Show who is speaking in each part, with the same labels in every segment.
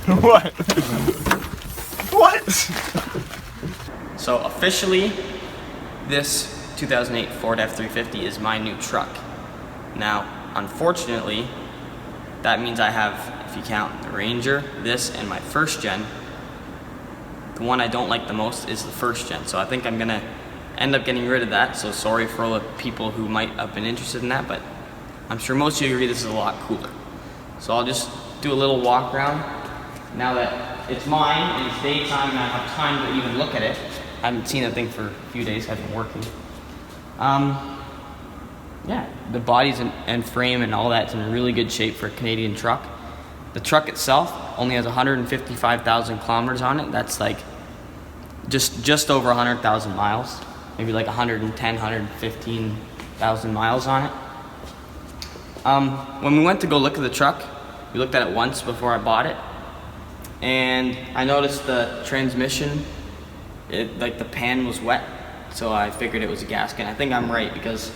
Speaker 1: What? What?
Speaker 2: So officially, this 2008 Ford F350 is my new truck. Now, unfortunately, that means I have, if you count the Ranger, this, and my first gen, the one I don't like the most is the first gen. So I think I'm gonna end up getting rid of that. So sorry for all the people who might have been interested in that, but I'm sure most of you agree this is a lot cooler. So I'll just do a little walk around. Now that it's mine and it's daytime and I have time to even look at it. I haven't seen that thing for a few days, I've been working. Yeah, the bodies and frame and all that's in really good shape for a Canadian truck. The truck itself only has 155,000 kilometers on it. That's like just over 100,000 miles. Maybe like 110, 115,000 miles on it. When we went to go look at the truck, we looked at it once before I bought it. And I noticed the transmission, like the pan was wet. So I figured it was a gasket. I think I'm right because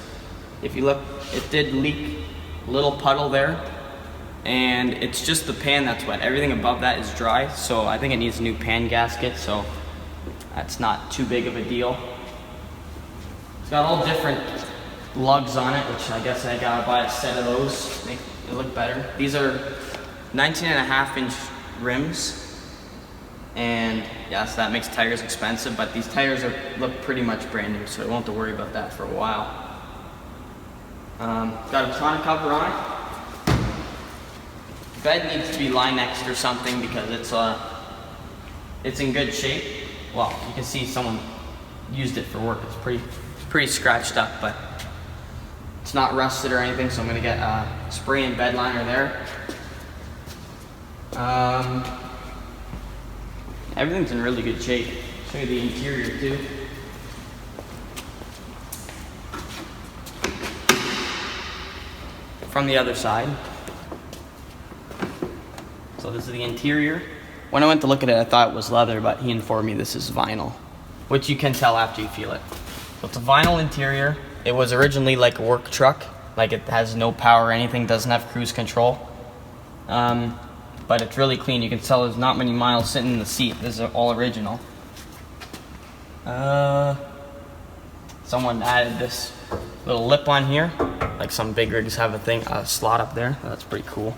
Speaker 2: if you look, it did leak a little puddle there. And it's just the pan that's wet. Everything above that is dry. So I think it needs a new pan gasket. So that's not too big of a deal. It's got all different lugs on it, which I guess I gotta buy a set of those to make it look better. These are 19.5-inch rims. And yes, that makes tires expensive, but these tires look pretty much brand new, so I won't have to worry about that for a while. Got a tonneau cover on it. Bed needs to be Linexed or something because it's in good shape. Well, you can see someone used it for work. It's pretty scratched up, but it's not rusted or anything, so I'm gonna get a spray and bed liner there. Everything's in really good shape. Show you the interior too. From the other side. So this is the interior. When I went to look at it, I thought it was leather, but he informed me this is vinyl, which you can tell after you feel it. So it's a vinyl interior. It was originally like a work truck, like it has no power or anything, doesn't have cruise control. But it's really clean. You can tell there's not many miles sitting in the seat. This is all original. Someone added this little lip on here, like some big rigs have a slot up there. That's pretty cool,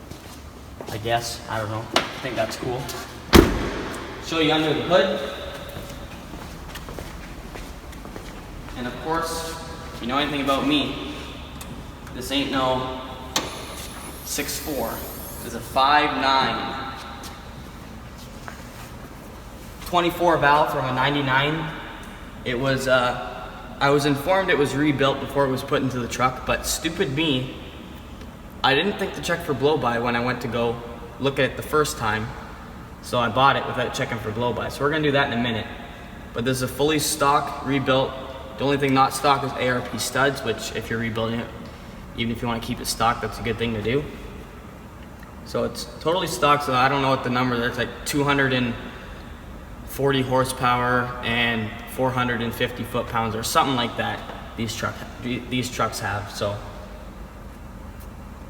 Speaker 2: I guess. I don't know. I think that's cool. Show you under the hood. And of course, if you know anything about me, this ain't no 6'4". It's a 5'9". 24 valve from a 99. It was, I was informed it was rebuilt before it was put into the truck, but stupid me, I didn't think to check for blow-by when I went to go look at it the first time, so I bought it without checking for blow-by. So we're gonna do that in a minute. But this is a fully stock, rebuilt. The only thing not stock is ARP studs, which if you're rebuilding it, even if you want to keep it stock, that's a good thing to do. So it's totally stock, so I don't know what the number is. It's like 240 horsepower and 450 foot-pounds or something like that these trucks have. So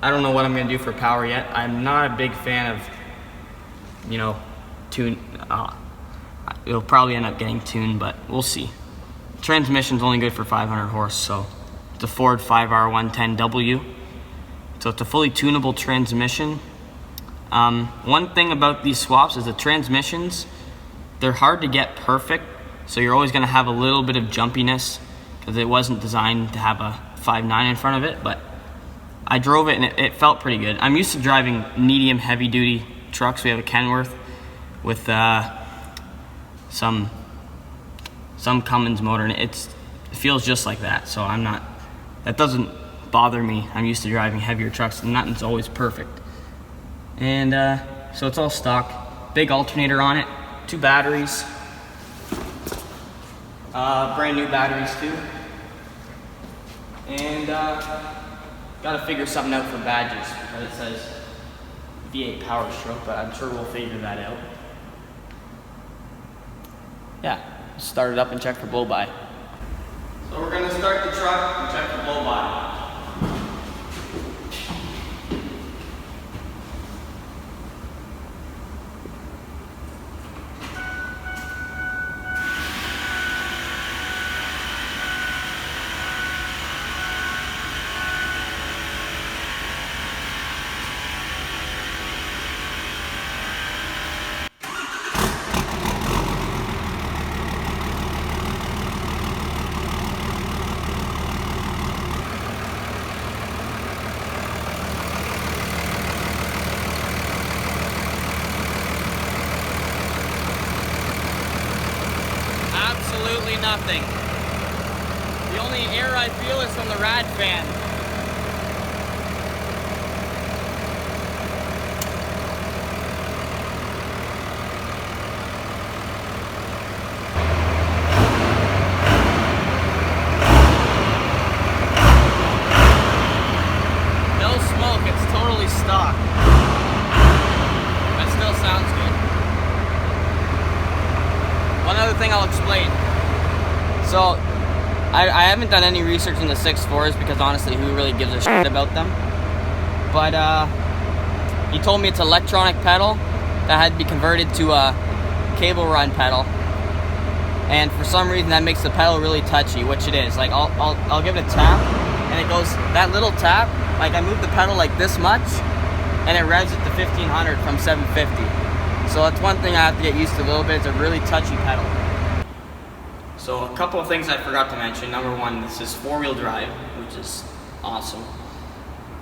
Speaker 2: I don't know what I'm going to do for power yet. I'm not a big fan of, you know, it'll probably end up getting tuned, but we'll see. Transmission's only good for 500 horse, so it's a Ford 5R110W. So it's a fully tunable transmission. One thing about these swaps is the transmissions, they're hard to get perfect, so you're always going to have a little bit of jumpiness because it wasn't designed to have a 5.9 in front of it, but I drove it and it felt pretty good. I'm used to driving medium heavy duty trucks. We have a Kenworth with some Cummins motor, and it feels just like that, so that doesn't bother me. I'm used to driving heavier trucks and nothing's always perfect. And so it's all stock. Big alternator on it, 2 batteries, brand new batteries too. And gotta figure something out for badges because it says V8 Power Stroke, but I'm sure we'll figure that out. Yeah, start it up and check for blow-by. So we're gonna start the truck and check for blow-by. nothing. The only air I feel is from the rad fan. No smoke, it's totally stock. That still sounds good. One other thing I'll explain. So, I haven't done any research in the 6.4s because honestly, who really gives a shit about them? But he told me it's an electronic pedal that had to be converted to a cable run pedal, and for some reason that makes the pedal really touchy, which it is. Like I'll give it a tap, and it goes that little tap. Like I move the pedal like this much, and it revs it to 1500 from 750. So that's one thing I have to get used to a little bit. It's a really touchy pedal. So a couple of things I forgot to mention. Number one, this is 4-wheel drive, which is awesome.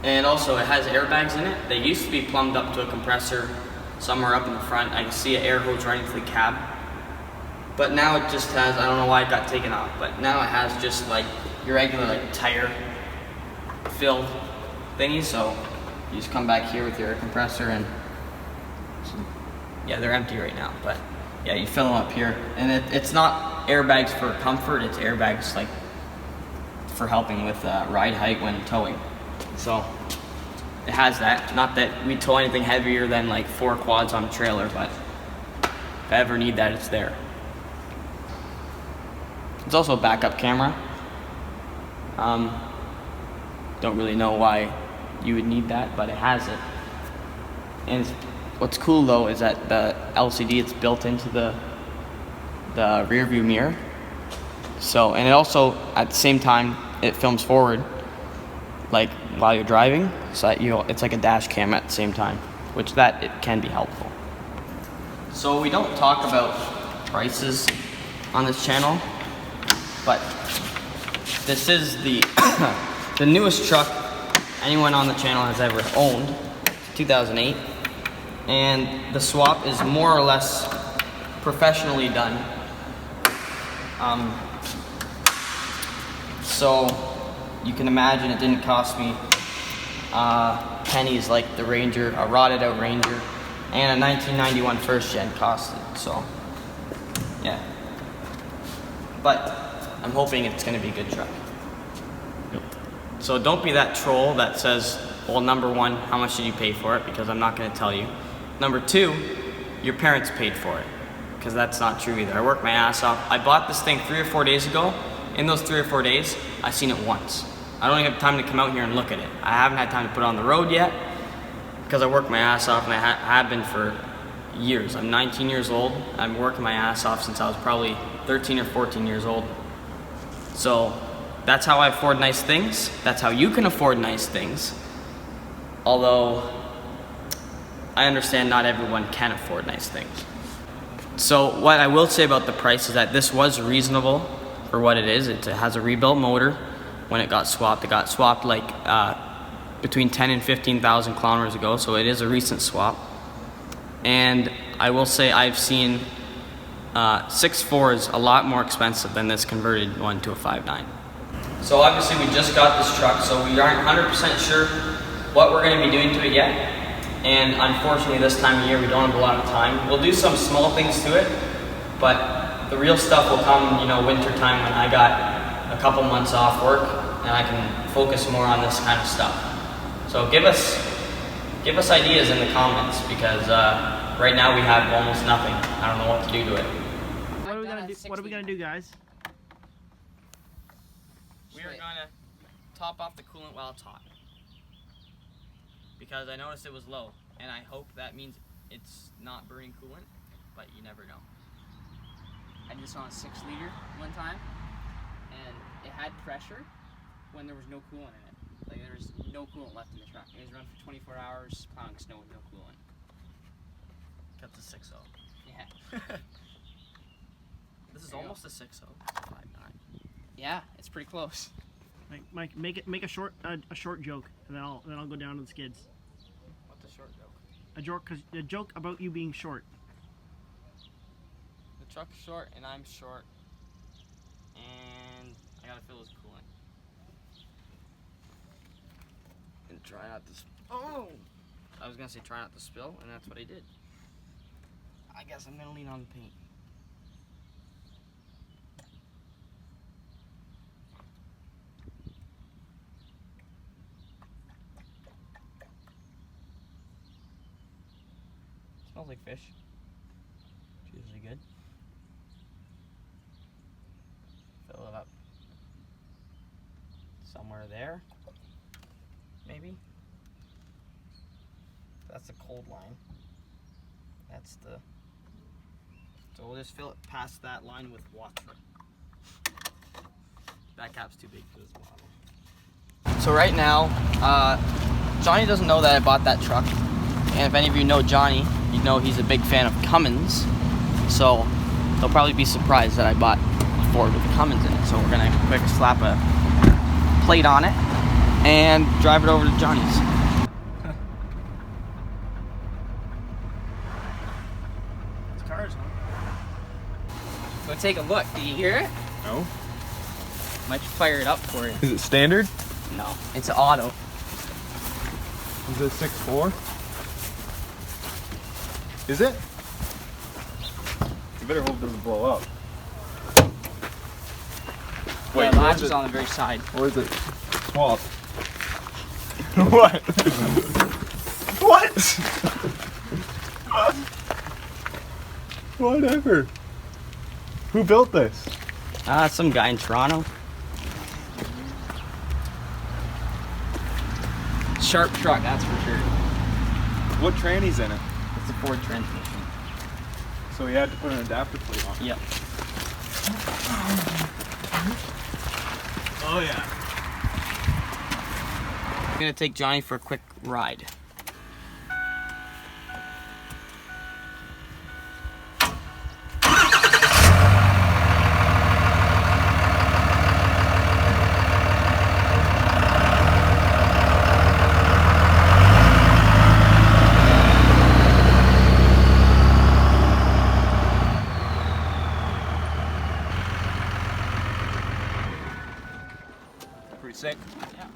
Speaker 2: And also it has airbags in it. They used to be plumbed up to a compressor somewhere up in the front. I can see an air hose running through the cab. But now it just has, I don't know why it got taken off, but now it has just like your regular like tire filled thingy. So you just come back here with your air compressor and yeah, they're empty right now, but yeah, you fill them up here. And it's not airbags for comfort, it's airbags like for helping with ride height when towing. So it has that. Not that we tow anything heavier than like 4 quads on a trailer, but if I ever need that, it's there. It's also a backup camera. Don't really know why you would need that, but it has it. And what's cool though is that the LCD, it's built into the rear view mirror. So, and it also, at the same time, it films forward, like while you're driving, so that it's like a dash cam at the same time, which it can be helpful. So we don't talk about prices on this channel, but this is the the newest truck anyone on the channel has ever owned, 2008, and the swap is more or less professionally done. So you can imagine it didn't cost me pennies like the Ranger, a rotted out Ranger, and a 1991 first gen costed. So yeah, but I'm hoping it's going to be a good truck. So don't be that troll that says, well, number one, how much did you pay for it? Because I'm not going to tell you. Number two, your parents paid for it, because that's not true either. I worked my ass off. I bought this thing 3 or 4 days ago. In those 3 or 4 days, I've seen it once. I don't even have time to come out here and look at it. I haven't had time to put it on the road yet, because I worked my ass off, and I have been for years. I'm 19 years old. I'm working my ass off since I was probably 13 or 14 years old. So that's how I afford nice things. That's how you can afford nice things. Although I understand not everyone can afford nice things. So what I will say about the price is that this was reasonable for what it is. It has a rebuilt motor. When it got swapped like between 10 and 15,000 kilometers ago, so it is a recent swap. And I will say I've seen 6.4s a lot more expensive than this converted one to a 5.9. So obviously we just got this truck, so we aren't 100% sure what we're going to be doing to it yet. And unfortunately this time of year we don't have a lot of time. We'll do some small things to it, but the real stuff will come, you know, winter time when I got a couple months off work and I can focus more on this kind of stuff. So give us ideas in the comments, because right now we have almost nothing. I don't know what to do to it.
Speaker 3: What are we gonna do, guys?
Speaker 2: We are gonna top off the coolant while it's hot, because I noticed it was low, and I hope that means it's not burning coolant, but you never know.
Speaker 4: I did this on a 6-liter one time, and it had pressure when there was no coolant in it. Like, there was no coolant left in the truck. It was run for 24 hours, plowing snow with no coolant.
Speaker 2: Cut the 6.0.
Speaker 4: Yeah.
Speaker 2: This is almost a 6.0. 5.9.
Speaker 4: Yeah, it's pretty close.
Speaker 3: Mike, make a short joke, and then I'll go down to the skids.
Speaker 2: What's a short joke?
Speaker 3: A joke about you being short.
Speaker 2: The truck's short and I'm short. gotta fill his coolant. And try not to. Oh! I was gonna say try not to spill, and that's what I did. I guess I'm gonna lean on the paint. Smells like fish. It's usually good. Fill it up somewhere there, maybe. That's the cold line. That's the. So we'll just fill it past that line with water. That cap's too big for this bottle. So right now, Johnny doesn't know that I bought that truck. And if any of you know Johnny, you know he's a big fan of Cummins. So they'll probably be surprised that I bought a Ford with the Cummins in it. So we're gonna quick slap a plate on it and drive it over to Johnny's.
Speaker 3: It's cars, huh?
Speaker 4: Go take a look. Do you hear it?
Speaker 1: No.
Speaker 4: Might fire it up for you.
Speaker 1: Is it standard?
Speaker 4: No, it's auto.
Speaker 1: Is it 6.4? Is it? You better hope it doesn't blow up.
Speaker 4: Wait, the latch is on the very side.
Speaker 1: Or is it swapped? What? What? Whatever. Who built this?
Speaker 2: Some guy in Toronto.
Speaker 4: Sharp truck, that's for sure.
Speaker 1: What tranny's in it?
Speaker 2: It's a Ford transmission.
Speaker 1: So he had to put an adapter plate on it.
Speaker 2: Yep.
Speaker 1: Oh yeah.
Speaker 2: I'm gonna take Johnny for a quick ride.
Speaker 1: Pretty sick.
Speaker 2: Yeah.